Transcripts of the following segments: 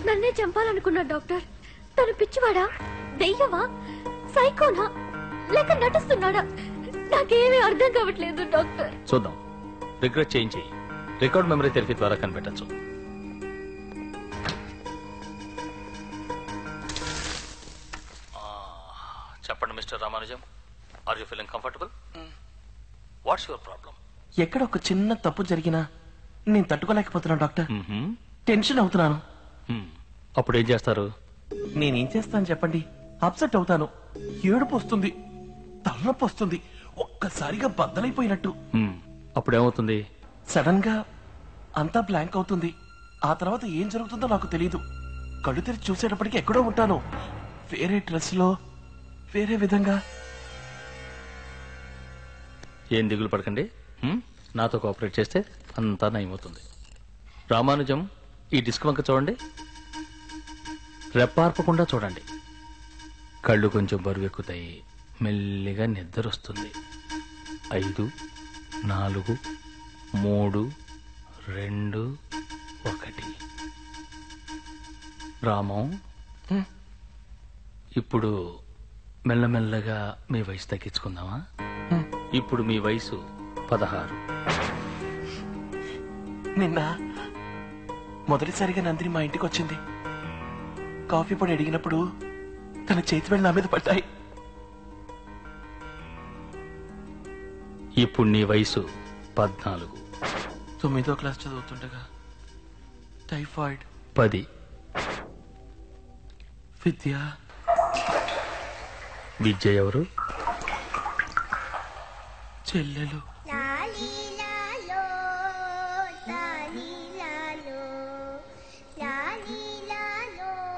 నన్నే చంపాలనుకున్నా డాక్టర్. తను పిచ్చివాడా, దెయ్యమా, సైకోనా, లేక నటిస్తున్నాడా? నాకేమీ అర్థం కావట్లేదు డాక్టర్. చూద్దాం, రిగ్రెట్ చేయించి రికార్డ్ మెమరీ థెరపీ ద్వారా కనిపెట్టచ్చు. చెప్పండి mister Ramanujam, are you feeling comfortable? What's your problem? ఎక్కడ ఒక చిన్న తప్పు జరిగినా నేను తట్టుకోలేకపోతున్నాను డాక్టర్. టెన్షన్ అవుతున్నాను. అప్పుడు ఏం చేస్తారు? నేనేం చేస్తాను చెప్పండి? అప్సెట్ అవుతాను, ఏడుపు వస్తుంది, తలనొప్పి వస్తుంది, ఒక్కసారిగా బద్దలైపోయినట్టు. అప్పుడేమవుతుంది? సడన్ గా అంతా బ్లాంక్ అవుతుంది. ఆ తర్వాత ఏం జరుగుతుందో నాకు తెలియదు. కళ్ళు తెరిచి చూసేటప్పటికి ఎక్కడో ఉంటాను, వేరే డ్రెస్ లో, వేరే విధంగా. ఏం దిగులు పడకండి, నాతో కోఆపరేట్ చేస్తే అంతా నయమవుతుంది. రామానుజం, ఈ డిస్క్ వంక చూడండి, రెప్పార్పకుండా చూడండి. కళ్ళు కొంచెం బరువెక్కుతాయి, మెల్లిగా నిద్ర వస్తుంది. 5, 4, 3, 2, 1. రామం, ఇప్పుడు మెల్లమెల్లగా మీ వయసు తగ్గించుకుందామా? ఇప్పుడు మీ వయసు 16. నిన్న మొదటిసారిగా నందిని మా ఇంటికి వచ్చింది. కాఫీ పొడి అడిగినప్పుడు తన చేతి వేళ్ళు నా మీద పడ్డాయి. ఇప్పుడు నీ వయసు 14. 9వ క్లాస్ చదువుతుండగా టైఫాయిడ్. 10. విద్య ఎవరు? చెల్లెలు.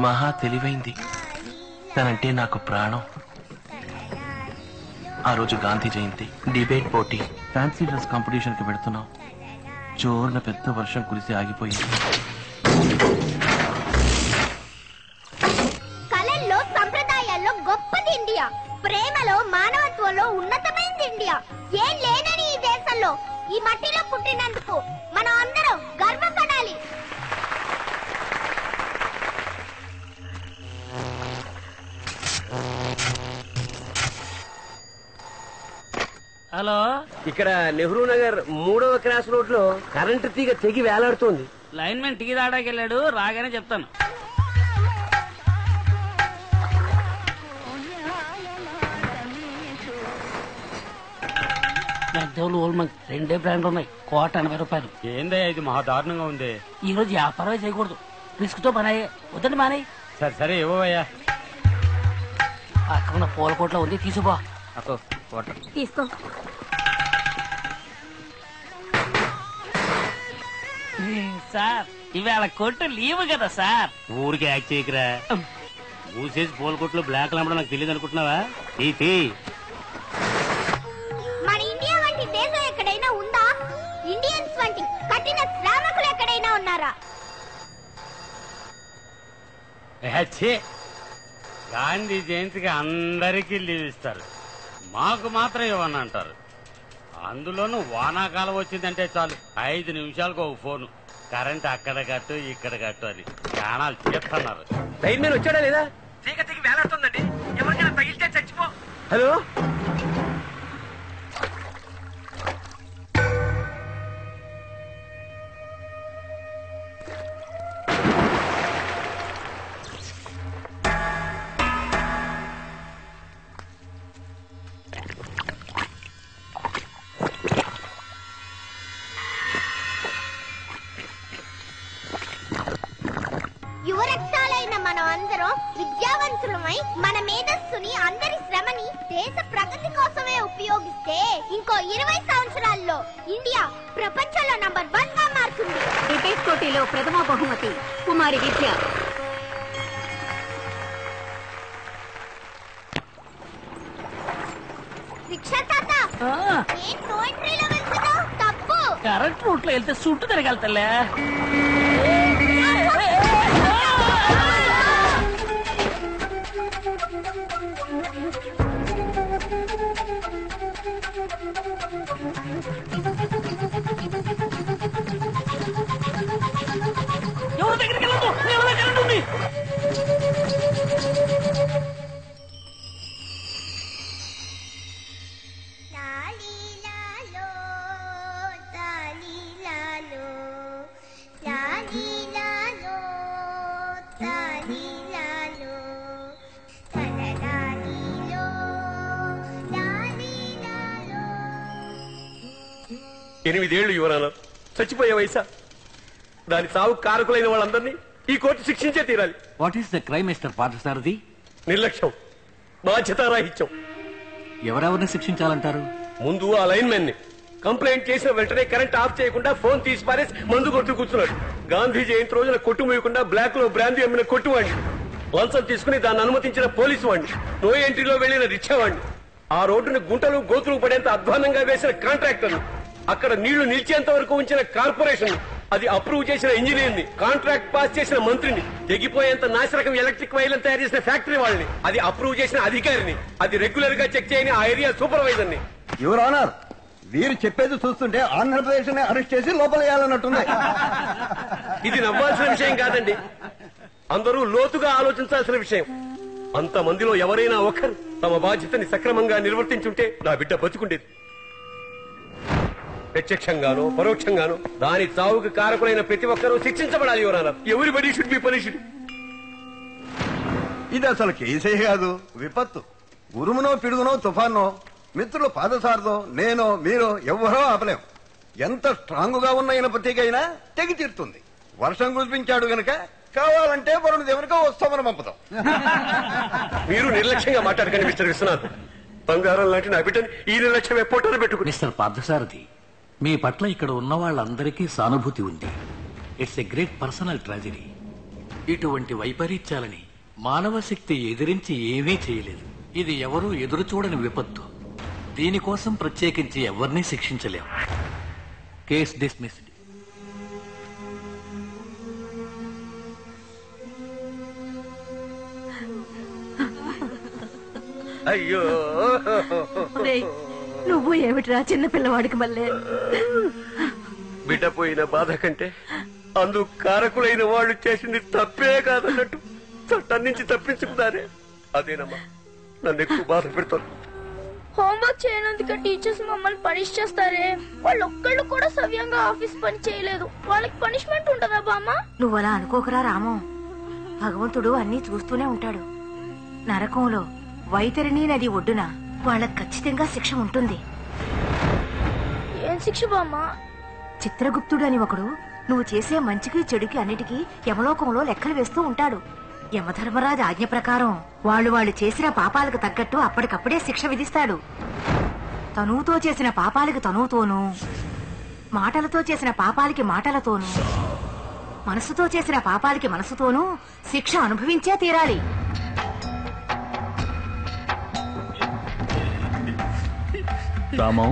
మహా తెలివైంది, తనంటే నాకు ప్రాణం. ఆ రోజు గాంధీ జయంతి, డిబేట్ పోటీ, ఫ్యాన్సీ డ్రెస్ కాంపిటీషన్ కి పెడుతున్నాం. జోరున పెద్ద వర్షం కురిసి ఆగిపోయింది. కళల్లో, సంప్రదాయాల్లో గొప్పది ఇండియా. ప్రేమలో, మానవత్వంలో ఉన్నతమైనది ఇండియా. ఏం లేనని ఈ దేశంలో, ఈ మట్టిలో పుట్టినందుకు మనం అందరం గర్వపడాలి. హలో, ఇక్కడ నెహ్రూ నగర్ 3వ క్రాస్ రోడ్ లో కరెంటు తీగ తెగి వేలాడుతోంది. లైన్ మ్యాన్ టీ తాడాకి వెళ్ళాడు, రాగానే చెప్తాను. పెద్దోళ్ళు ఓల్మంగ్ 2 బ్రాండ్లు ఉన్నాయి, కోట 80 రూపాయలు. ఏందయ్యా ఇది, మహా దారుణంగా ఉంది. ఈ రోజు వ్యాపారమే చేయకూడదు, రిస్క్ తో పనాయే. వద్దండి మానే. సరే సరే ఇవ్వయ్యా. అక్కడ పూల కోట్లో ఉంది, తీసుకో. తీసుకో. సార్, ఇవాళ కొట్టు లీవ్ కదా సార్. ఊరికి యాక్ట్ చేయకరా. మూసేసి పూల కొట్లు బ్లాక్ అమ్మడం నాకు తెలియదు అనుకుంటున్నావా? మన ఇండియా వంటి దేశం ఎక్కడైనా ఉందా? ఇండియన్స్ వంటి కఠిన శ్రామికులు ఎక్కడైనా ఉన్నారా? గాంధీ జయంతికి అందరికీ లీవ్ ఇస్తారు, మాకు మాత్రం ఇవ్వని అంటారు. అందులోనూ వానాకాలం వచ్చిందంటే చాలు 5 నిమిషాలకు ఒక ఫోను, కరెంట్ అక్కడ కట్టు ఇక్కడ కట్టు అని ప్రాణాలు చేస్తున్నారు. లైన్ మీద వచ్చాడా లేదా? తీగ తీగి వేలాడుతుందండి, ఎవరికైనా తగిలితే చచ్చిపో. హలో, యువరక్తాలైన మనం అందరం విద్యావంతులమై మన మేధస్సుని, అందరి శ్రమని దేశ ప్రగతి కోసమే ఉపయోగిస్తే ఇంకో 20 సంవత్సరాల్లో ఇండియా ప్రపంచంలో నంబర్ 1 గా మారుతుంది. డిబేట్ పోటీలో ప్రథమ బహుమతి కుమారి విద్య. శిక్ష తాత, నేను నో ఎంట్రీలో వెళ్తున్నావు, తప్పు. కరెంట్ రూట్ లో వెళ్తే చుట్టూ తిరగలుగుతలే. 8 ఏళ్లు యువరానా, చచ్చిపోయే వయసా. దాని సాగు కారకులైన వాళ్ళందరినీ ఈ కోర్టు శిక్షించే తీరాలి. What is the crime mister Parthasarathi? నిర్లక్ష్యం, బాధ్యతారాహిత్యం. ఎవరెవరిని శిక్షించాలంటారు? ముందు ఆ లైన్ మెన్ ని కంప్లైంట్ చేసిన వెంటనే కరెంట్ ఆఫ్ చేయకుండా ఫోన్ తీసి పారేసి మందు కొట్టు కూర్చున్నాడు. గాంధీ జయంతి రోజున కొట్టు మూయకుండా బ్లాక్ లో బ్రాందీ అమ్మిన కొట్టువాడిని, లంచం తీసుకుని దాన్ని అనుమతించిన పోలీసు వాడిని, నో ఎంట్రీలో వెళ్లిన రిక్షావాడిని, ఆ రోడ్డుని గుంటలు గోతులు పడేంత అధ్వానంగా వేసిన కాంట్రాక్టర్, అక్కడ నీళ్లు నిలిచేంత వరకు ఉంచిన కార్పొరేషన్, అది అప్రూవ్ చేసిన ఇంజనీర్ ని, కాంట్రాక్ట్ పాస్ చేసిన మంత్రిని, తెగిపోయేంత నాశరకం ఎలక్ట్రిక్ వైర్లను తయారు చేసిన ఫ్యాక్టరీ వాళ్ళని, అది అప్రూవ్ చేసిన అధికారిని, అది రెగ్యులర్ గా చెక్ చేయని ఆ ఏరియా సూపర్వైజర్ ని. యువర్ ఆనర్, వీరు చెప్పేది చూస్తుంటే ఆంధ్రప్రదేశ్ ని అరెస్ట్ చేసి లోపలేయాలన్నట్టుంది. ఇది నవ్వాల్సిన విషయం కాదండి, అందరూ లోతుగా ఆలోచించాల్సిన విషయం. అంత మందిలో ఎవరైనా ఒకరు తమ బాధ్యతని సక్రమంగా నిర్వర్తించుంటే నా బిడ్డ బతుకుండేది. ప్రత్యక్షంగానో పరోక్షంగానో దాని చావుకు కారకులైన ప్రతి ఒక్కరూ శిక్షించబడాలి. Your honour, everybody should be punished. ఇది అసలు కేసే కాదు, విపత్తు. ఉరుమునో పిడుగునో తుఫానో మిత్రులు పాదసారదో నేనో మీరో ఎవ్వరో ఆపలేం. ఎంత స్ట్రాంగ్ గా ఉన్న ఇనపతికైనా తెగి తీరుతుంది. వర్షం కురిపించాడు గనక కావాలంటే వరుణ దేవునికో వస్తామని పంపుతాం. మీరు నిర్లక్ష్యంగా మాట్లాడకండి మిస్టర్ విశ్వనాథ్. బంగారం లాంటి నా బిడ్డని ఈ నిర్లక్ష్యం ఎప్పుడో పెట్టుకుని. మిస్టర్ పార్థసారథి, మీ పట్ల ఇక్కడ ఉన్న వాళ్ళందరికీ సానుభూతి ఉంది. It's a great personal tragedy. ఇటువంటి వైపరీత్యాలని మానవ శక్తి ఎదిరించి ఏమీ చేయలేదు. ఇది ఎవరూ ఎదురు చూడని విపత్తు. దీనికోసం ప్రత్యేకించి ఎవరినీ శిక్షించలేం. Case dismissed. అయ్యో, నువ్వు ఏమిట్రా చిన్న పిల్లవాడికి మళ్ళీ? బిడ్డ పోయిన బాధ కంటే అందుకు కారకులైన వాళ్ళు చేసింది తప్పే కాదన్నట్టు చట్టం నుంచి తప్పించుకున్నారే, అదేనమ్మా నన్ను ఎక్కువ బాధ పెడతాను. హోంవర్క్ చేయనందుకు టీచర్స్ మమ్మల్ని పనిష్ చేస్తారే, వాళ్ళు ఒక్కళ్ళు కూడా సవ్యంగా ఆఫీస్ పని చేయలేదు, వాళ్ళకి పనిష్మెంట్ ఉంటదా బామ్మ? నువ్వు అలా అనుకోకరా రాము. భగవంతుడు అన్నీ చూస్తూనే ఉంటాడు. నరకంలో వైతరిణి నది ఒడ్డున వాళ్ళకి ఖచ్చితంగా శిక్ష ఉంటుంది. ఏం శిక్ష బామ్మ? చిత్రగుప్తుడు అని ఒకడు నువ్వు చేసే మంచికి చెడుకి అన్నిటికీ యమలోకంలో లెక్కలు వేస్తూ ఉంటాడు. యమధర్మరాజు ఆజ్ఞ ప్రకారం వాళ్ళు చేసిన పాపాలకు తగ్గట్టు అప్పటికప్పుడే శిక్ష విధిస్తాడు. తనువుతో చేసిన పాపాలకి తనువుతోనూ, మాటలతో చేసిన పాపాలకి మాటలతోనూ, మనసుతో చేసిన పాపాలకి మనసుతోనూ శిక్ష అనుభవించే తీరాలి. రామం,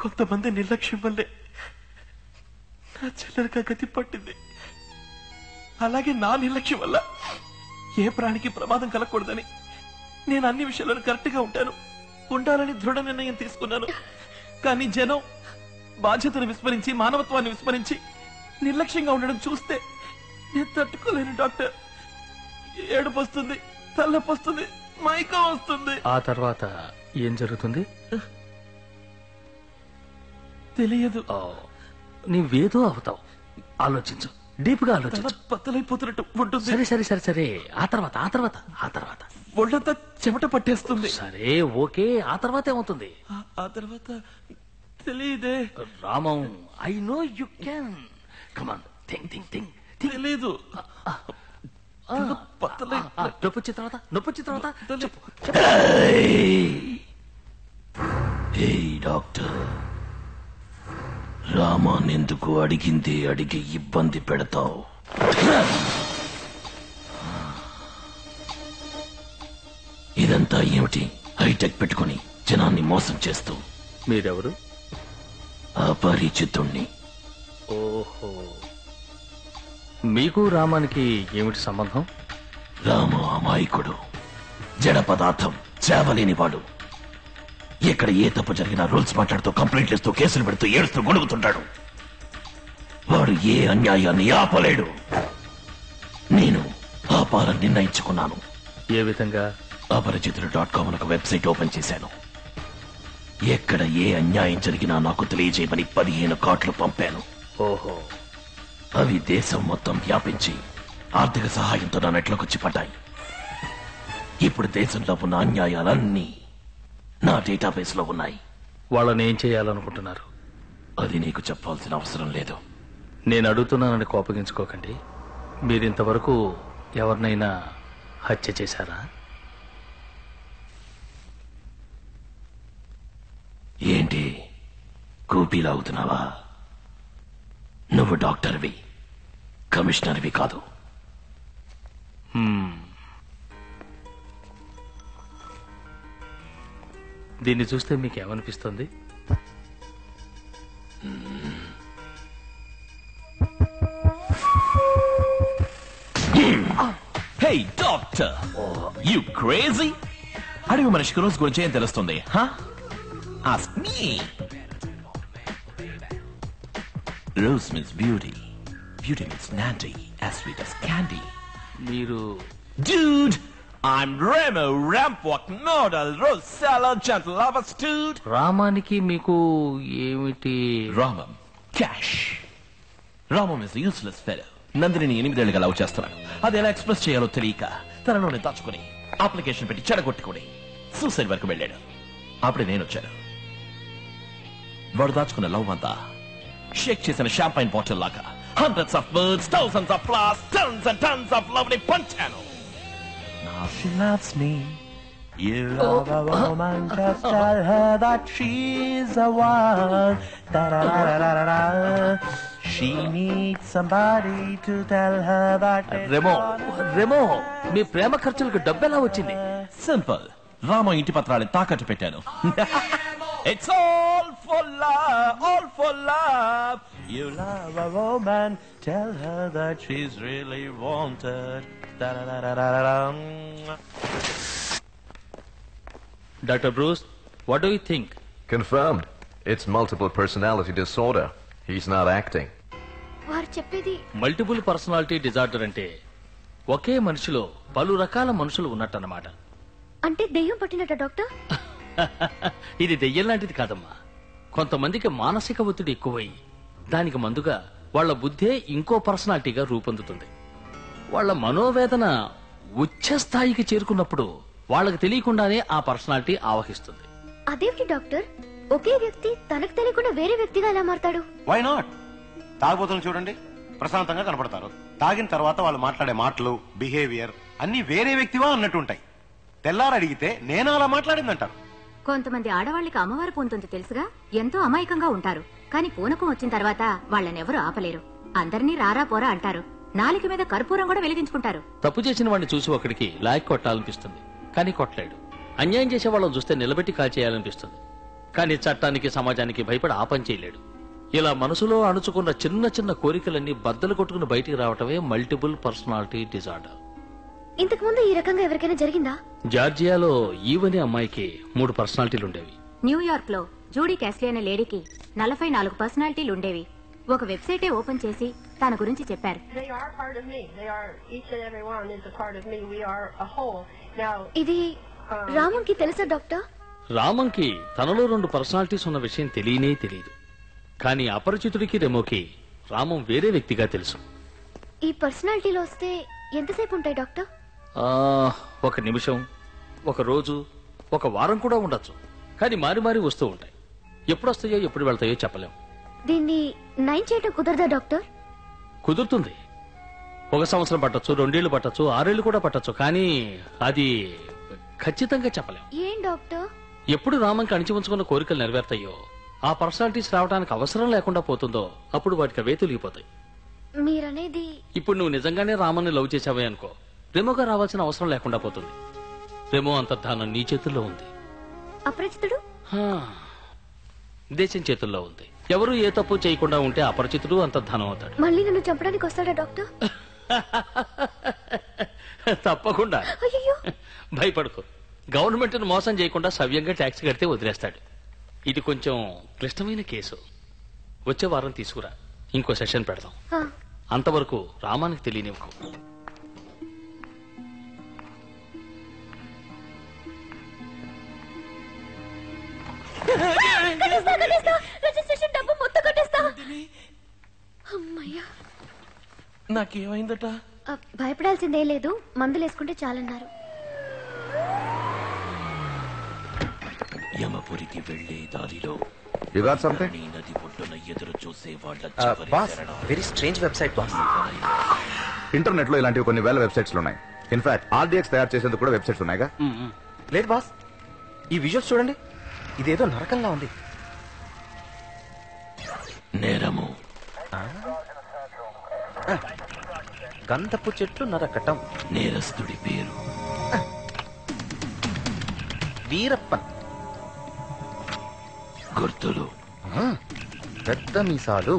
కొంతమంది నిర్లక్ష్యం వల్లే నా చెల్లెలకి గతి పట్టింది. అలాగే నా నిర్లక్ష్యం వల్ల ఏ ప్రాణికి ప్రమాదం కలగకూడదని నేను అన్ని విషయాలను కరెక్ట్ గా ఉండాలని దృఢ నిర్ణయం తీసుకున్నాను. కానీ జనం బాధ్యతను విస్మరించి, మానవత్వాన్ని విస్మరించి నిర్లక్ష్యంగా ఉండడం చూస్తే నేను తట్టుకోలేను డాక్టర్. ఏడుపు వస్తుంది, తలనొప్పి వస్తుంది, మైకం వస్తుంది. ఆ తర్వాత ఏం జరుగుతుంది తెలియదు. నీవేదో అవుతావు. ఆలోచించు, డీప్ గా ఆలోచించు. బద్దలైపోతున్నట్టు ఉంటుంది. సరే సరే సరే సరే ఆ తర్వాత ఒళ్ళంతా చెమట పట్టేస్తుంది. సరే ఓకే, ఆ తర్వాత ఏమవుతుంది? ఆ తర్వాత తెలియదే. Ramam, I know you can. Come on, think. తెలీదు. నొప్పొచ్చిన తర్వాత చెప్పు. డాక్టర్, రామానెందుకు అడిగి ఇబ్బంది పెడతావు? ఇదంతా ఏమిటి? హైటెక్ పెట్టుకుని జనాన్ని మోసం చేస్తూ. మీరెవరు? అపరిచితుణ్ణి. ఓహో, మీకు రామానికి ఏమిటి సంబంధం? రామ అమాయకుడు, జడ పదార్థం, చేవలేనివాడు. ఎక్కడ ఏ తప్పు జరిగినా రూల్స్ మాట్లాడుతూ, కంప్లైంట్లు ఇస్తూ, కేసులు పెడుతూ, ఏడుస్తూ గొడుగుతుంటాడు. వాడు ఏ అన్యాయాన్ని ఆపలేడు. నేను ఆపాలని నిర్ణయించుకున్నాను. ఏ విధంగా? అపరిచితుడు.com ఒక వెబ్సైట్ ఓపెన్ చేశాను. ఎక్కడ ఏ అన్యాయం జరిగినా నాకు తెలియజేయమని 15 కార్డులు పంపాను. ఓహో, అవి దేశం మొత్తం వ్యాపించి ఆర్థిక సహాయంతో నా నెట్లోకి వచ్చి పడ్డాయి. ఇప్పుడు దేశంలో ఉన్న అన్యాయాలన్నీ నా డేటాబేస్ లో ఉన్నాయి. వాళ్ళని ఏం చేయాలనుకుంటున్నారు? అది నీకు చెప్పాల్సిన అవసరం లేదు. నేను అడుగుతున్నానని కోపగించుకోకండి. మీరింతవరకు ఎవరినైనా హత్య చేశారా? ఏంటి కూపీలాగుతున్నావా? నువ్వు డాక్టర్వి, కమిషనర్వి కాదు. దీన్ని చూస్తే మీకు ఏమనిపిస్తుంది? Hey doctor, you crazy? అడవి మనిషికి రోజు గురించి ఏం తెలుస్తుంది? Ask me. Rose means beauty. Beauty means Nandy, as sweet as candy. మీరు Dude, I'm Remo, Rampwalk, Nodal, Rose, Salad, Gentle Lovers, dude. రామానికి మీకు ఏమిటి? Ramam, cash. Ramam is a useless fellow. Nandini 8 ఏళ్ళుగా లవ్ చేస్తున్నాడు. అది ఎలా ఎక్స్ప్రెస్ చేయాలో తెలియక తనలోనే దాచుకుని అప్లికేషన్ పెట్టి చెడగొట్టుకుని సూసైడ్ వరకు వెళ్ళాడు. అప్పుడే నేను వచ్చాను. వాడు దాచుకున్న లవ్ అంతా షేక్ చేసిన షాంపైన్ బాటిల్ లాగా hundreds of words, thousands of flowers, tons and tons of love ని పంచాను. Now she loves me. You love a woman, just tell her that she's the one. Da-da-da-da-da-da. She needs somebody to tell her that. Remo, మీ ప్రేమ ఖర్చులకు డబ్బెలా వచ్చింది? Simple. Rama ఇంటి పత్రాలను తాకట్టు పెట్టాను. It's all for love, all for love. You love a woman, tell her that she's really wanted. Da-da-da-da-da-da. Dr. Bruce, what do you think? Confirmed. It's multiple personality disorder. He's not acting. వారు చెప్పేది multiple personality disorder అంటే ఒకే మనిషిలో పలు రకాల మనుషులు ఉన్నట్టన్నమాట. అంటే దెయ్యం పట్టినట్ట doctor? ఇది దెయ్యం లాంటిది కాదమ్మా. కొంతమందికి మానసిక ఒత్తిడి ఎక్కువై దానికి మందుగా వాళ్ళ బుద్ధే ఇంకో పర్సనాలిటీగా రూపొందుతుంది. వాళ్ళ మనోవేదన ఉచ్చ స్థాయికి చేరుకున్నప్పుడు వాళ్ళకి తెలియకుండానే ఆ పర్సనాలిటీ ఆవహిస్తుంది. అదేంటి డాక్టర్, ఒకే వ్యక్తి తనకు తెలియకుండా వేరే వ్యక్తిగా ఎలా మారతాడు? Why not? తాగుబోతులను చూడండి, ప్రశాంతంగా కనపడతారు. తాగిన తర్వాత వాళ్ళు మాట్లాడే మాటలు, బిహేవియర్ అన్ని వేరే వ్యక్తివా అన్నట్టుంటాయి. తెల్లారు అడిగితే నేను అలా మాట్లాడిందంటారు. కొంతమంది ఆడవాళ్ళకి అమ్మవారు పూనుతుంది తెలుసుగా, ఎంతో అమాయకంగా ఉంటారు. కానీ పూనకం వచ్చిన తర్వాత వాళ్ళనెవరూ ఆపలేరు. అందరినీ రారా పోరా అంటారు. నాలుక మీద కర్పూరం కూడా వెలిగించుకుంటారు. తప్పు చేసిన వాడిని చూసి ఒకడికి లాయక్ కొట్టాలనిపిస్తుంది, కానీ కొట్టలేడు. అన్యాయం చేసే వాళ్ళని చూస్తే నిలబెట్టి కాల్చేయాలనిపిస్తుంది, కానీ చట్టానికి సమాజానికి భయపడి ఆ పని చేయలేడు. ఇలా మనసులో అణుచుకున్న చిన్న చిన్న కోరికలన్నీ బద్దలు కొట్టుకుని బయటికి రావటమే మల్టిపుల్ పర్సనాలిటీ డిజార్డర్. ఇంతకు ముందు ఈ రకంగా ఎవరికైనా జరిగిందా? జార్జియాలో ఈవని అమ్మాయికి 3 పర్సనాలిటీలు ఉండేవి. న్యూయార్క్ లో జూడీ క్యాస్లీ అనే లేడీకి 44 పర్సనాలిటీలు ఉండేవి. ఒక వెబ్సైటే ఓపెన్ చేసి తన గురించి చెప్పారు. ఇది రామంకి తెలుసా డాక్టర్? రామంకి తనలో 2 పర్సనాలిటీస్ ఉన్న విషయం తెలియనే తెలియదు. కానీ అపరిచితుడికి రెమోకి రామం వేరే వ్యక్తిగా తెలుసు. ఈ పర్సనాలిటీలో వస్తే ఎంతసేపు ఉంటాయి డాక్టర్? 1 నిమిషం, 1 రోజు, 1 వారం కూడా ఉండొచ్చు. కానీ మారి మారి వస్తూ ఉంటాయి. ఎప్పుడు వస్తాయో ఎప్పుడు వెళ్తాయో చెప్పలేం. దీన్ని నయం చేయటం కుదరదా డాక్టర్? కుదురుతుంది. 1 సంవత్సరం పట్టొచ్చు, 2 ఏళ్లు పట్టొచ్చు, 6 ఏళ్లు కూడా పట్టొచ్చు. కానీ అది ఖచ్చితంగా చెప్పలేం. ఏం డాక్టర్? ఎప్పుడు రామంకి అణిచి ఉంచుకున్న కోరికలు నెరవేరుతాయో, ఆ పర్సనాలిటీస్ రావడానికి అవసరం లేకుండా పోతుందో అప్పుడు వాటికి అవే తొలిగిపోతాయి. మీరనేది ఇప్పుడు నువ్వు నిజంగానే రామన్ని లవ్ చేసావే అనుకో, రెమోగా రావాల్సిన అవసరం లేకుండా పోతుంది. రెమో అంతర్ధానం నీ చేతుల్లో ఉంది. అపరిచితుడు దేశం చేతుల్లో ఉంది. ఎవరు ఏ తప్పు చేయకుండా ఉంటే అపరిచితుడు అంతర్ధానం అవుతాడు. మళ్ళీ నన్ను చంపడానికి వస్తాడా డాక్టర్? తప్పకుండా. అయ్యో, భయపడుకో. గవర్నమెంట్ ను మోసం చేయకుండా సవ్యంగా ట్యాక్స్ కడితే వదిలేస్తాడు. ఇది కొంచెం క్లిష్టమైన కేసు. వచ్చే వారం తీసుకురా, ఇంకో సెషన్ పెడదాం. అంతవరకు రామానికి తెలియనివ్వకు. రిజిస్ట్రేషన్ డబ్బు మొత్తం కట్టేస్తా. అమ్మయ్యా. నాకేమైందట? భయపడాల్సిందే లేదు, మందులు వేసుకుంటే చాలన్నారు. పురికి వెళ్లే దారిలో You got something? నది ఒడ్డున ఎదురు చూసే వాళ్ళ boss very strange website boss. Internet లో ఇలాంటివి కొన్ని వేల వెబ్సైట్స్ ఉన్నాయి. ఇన్ఫాక్ట్ ఆర్డిఎక్స్ తయారు చేసేందుకు కూడా వెబ్సైట్స్ ఉన్నాయిగా. లేదు బాస్, ఈ విజువల్స్ చూడండి, ఇదేదో నరకంలా ఉంది. నేరము గంధపు చెట్లు నరకటం. నేరస్తుడి పేరు వీరప్పన్. గుర్తులు పెద్ద మీసాలు.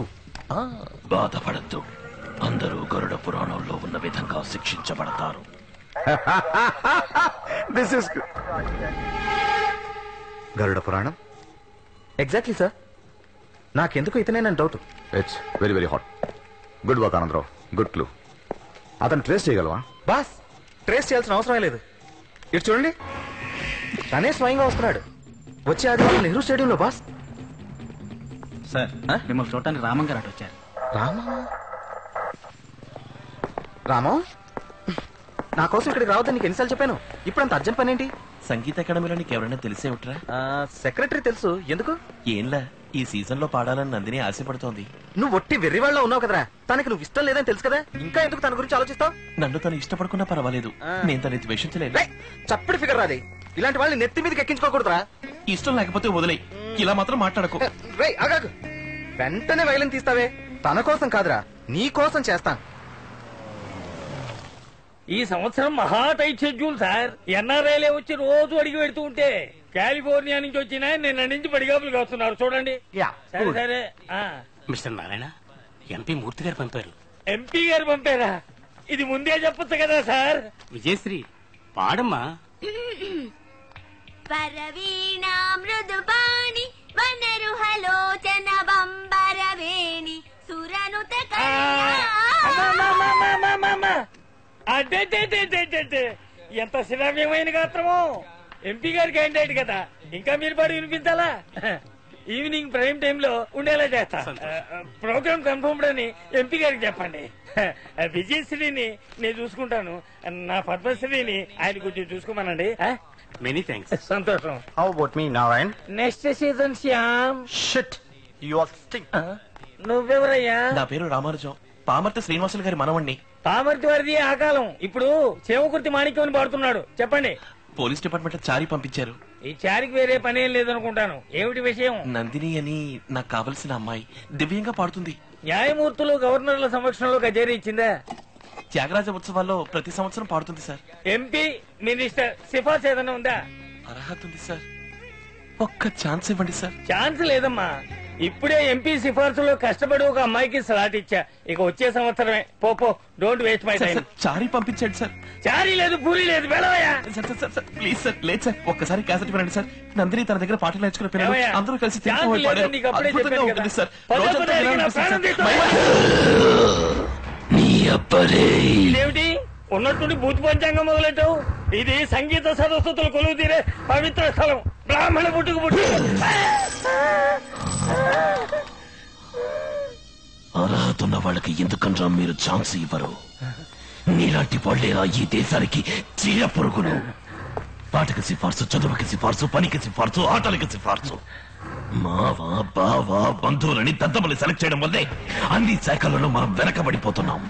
బాధపడద్దు, అందరూ గరుడ పురాణంలో ఉన్న విధంగా శిక్షించబడతారు. This is Garuda Puranam. Exactly sir, నాకెందుకు ఇతనేనని doubt. It's very very hot. Good work Anandarao, good clue. అతను ట్రేస్ చేయగలవా? బాస్ ట్రేస్ చేయాల్సిన అవసరమే లేదు. ఇటు చూడండి, తనే స్వయంగా వస్తున్నాడు. వచ్చే ఆదివారం నెహ్రూ స్టేడియంలో బాస్. సార్ మిమ్మల్ని చూడటానికి రామం గారు అటు వచ్చారు. రామం, నా కోసం ఇక్కడికి రావద్దని నీకు ఎన్నిసార్లు చెప్పాను. ఇప్పుడు అంత అర్జెంట్ పని ఏంటి? సంగీత అకాడమీలో నీకు ఎవరైనా తెలిసే ఉంటారా? సెక్రటరీ తెలుసు. ఎందుకు? ఏంలా ఈ సీజన్ లో పాడాలని నందిని ఆశపడుతోంది. నువ్వు ఒట్టి వెర్రివాళ్ళ ఉన్నావు కదరా. తనకి నువ్వు ఇష్టం లేదని తెలుసు కదా, ఇంకా ఎందుకు తన గురించి ఆలోచిస్తావు? నన్ను తను ఇష్టపడుకున్నా పర్వాలేదు, నేను తను ద్వేషించలేదు. చప్పటి ఫిగర్ రాది. ఇలాంటి వాళ్ళని నెత్తి మీదకి ఎక్కించుకోకూడదురా. ఇష్టం లేకపోతే వదిలే, ఇలా మాత్రం మాట్లాడకు. ఆగాగు, వెంటనే వైలెన్ తీస్తావే. తన కోసం కాదురా, నీ కోసం చేస్తాను. ఈ సంవత్సరం మహా టైట్ షెడ్యూల్ సార్. ఎన్ఆర్ఐలే వచ్చి రోజు అడిగి పెడుతూ ఉంటే కాలిఫోర్నియా నుంచి వచ్చిన నిన్న నుంచి పడిగాపులు కాస్తున్నారు చూడండి. సరే సరే. మిస్టర్ నారాయణ, ఎంపీ మూర్తి గారు పంపారు. ఎంపీ గారు పంపారా? ఇది ముందే చెప్పొచ్చు కదా సార్. విజయశ్రీ పాడమ్మా. పరవీణా మృదుపాణి వనరుహలోచన బంబరవేణి సురనుత అంటే ఎంత శ్రావ్యమైన గాత్రమో. ఎంపీ గారి క్యాండిడేట్ కదా, ఇంకా మీరు పాడి వినిపించాలా? ఈవినింగ్ ప్రైమ్ టైమ్ లో ఉండేలా చేస్తా. ప్రోగ్రామ్ కన్ఫర్మ్డ్ అని ఎంపీ గారికి చెప్పండి. విజయశ్రీని నేను చూసుకుంటాను, నా పద్మశ్రీని ఆయన కొంచెం చూసుకోమనండి. Many thanks. సంతోషం. How about me Narayan? Next season Shyam. Shit, you are sting. నువ్వెవరయ్యా? నా పేరు రామానుజం, పామర్తి శ్రీనివాసులు గారి మనవణ్ణి. పామర్తి వారిది ఆ కాలం, ఇప్పుడు చేమకుర్తి మాణిక్యం అని పాడుతున్నాడు. చెప్పండి. పోలీస్ డిపార్ట్మెంట్ చారి పంపించారు. ఈ చారికి వేరే పనేం లేదనుకుంటాను. ఏమిటి విషయం? నందిని అని నాకు కావలసిన అమ్మాయి దివ్యంగా పాడుతుంది. న్యాయమూర్తులు గవర్నర్ల సమక్షంలో కచేరీ ఇచ్చిందా? త్యాగరాజ ఉత్సవాల్లో ప్రతి సంవత్సరం పాడుతుంది సార్. ఎంపీ మినిస్టర్ సిఫార్సు ఏదైనా ఉందా? అర్హత ఉంది సార్, ఒక్క ఛాన్స్ ఇవ్వండి సార్. ఛాన్స్ లేదమ్మా, ఇప్పుడే ఎంపీ సిఫార్సులో కష్టపడి ఒక అమ్మాయికి స్లాట్ ఇచ్చా. ఇక వచ్చే సంవత్సరమే. పో, డోంట్ వేస్ట్ మై టైం. చారీ పంపించండి సార్. చారీ లేదు, పూరి లేదు, వెళ్ళవయ్యా. సార్ ప్లీజ్ సార్, లేదు సార్, ఒక్కసారి క్యాసెట్ వినండి సార్. నందిని తన దగ్గర పాటలు నేర్చుకునే పిల్లలు అందరూ కలిసి అద్భుతంగా ఉంటుంది సార్. ఇదేమిటి ఉన్నట్టుండి భూతి పంచాంగం మొదలెట్టావు? ఇది సంగీత సరస్వతులు కొలువు తీరే పవిత్ర స్థలం. బ్రాహ్మణ పుట్టుకు పుట్టు. అర్హత ఉన్న వాళ్ళకి ఎందుకన్నా మీరు ఛాన్స్ ఇవ్వరు? నీలాంటి వాళ్ళేరా ఈ దేశానికి చీడ పురుగులు. పాటకి సిఫార్సు, చదువుకి సిఫార్సు, పనికి సిఫార్సు, ఆటలకి సిఫార్సు. మావా బావా బంధువులని దద్దమని సెలెక్ట్ చేయడం వల్లే అన్ని శాఖలలో మనం వెనకబడిపోతున్నాం.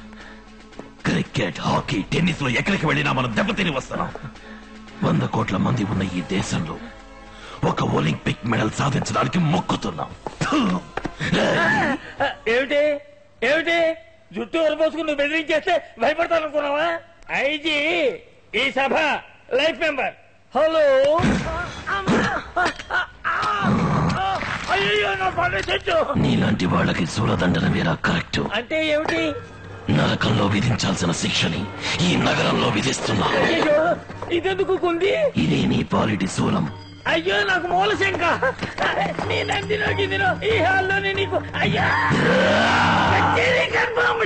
క్రికెట్, హాకీ, టెన్నిస్ లో ఎక్కడికి వెళ్ళినా మనం దెబ్బతిని వస్తున్నాం. 100 కోట్ల మంది ఉన్న ఈ దేశంలో ఒక ఒలింపిక్ మెడల్ సాధించడానికి మొక్కుతున్నాం. ఏమిటి ఏమిటి జుట్టు వరపోసుకుని నువ్వు బెదిరించేస్తే భయపడతాను అనుకున్నావా? ఐజీ ఈ సభ లైఫ్ మెంబర్. హలో, అయ్యో నా పండు చెట్టు. నీలాంటి వాళ్ళకి సూలదండన వేరా కరెక్ట్ అంటే ఏమిటి? నరకంలో విధించాల్సిన శిక్షని ఈ నగరంలో విధిస్తున్నా. అయ్యో ఇదెందుకు కుంది? ఇదే నీ పాలిటి శూలం. అయ్యో నాకు మూలశంక. నీ నందినో గిదినో ఈ హాల్లోనే నీకు. అయ్యా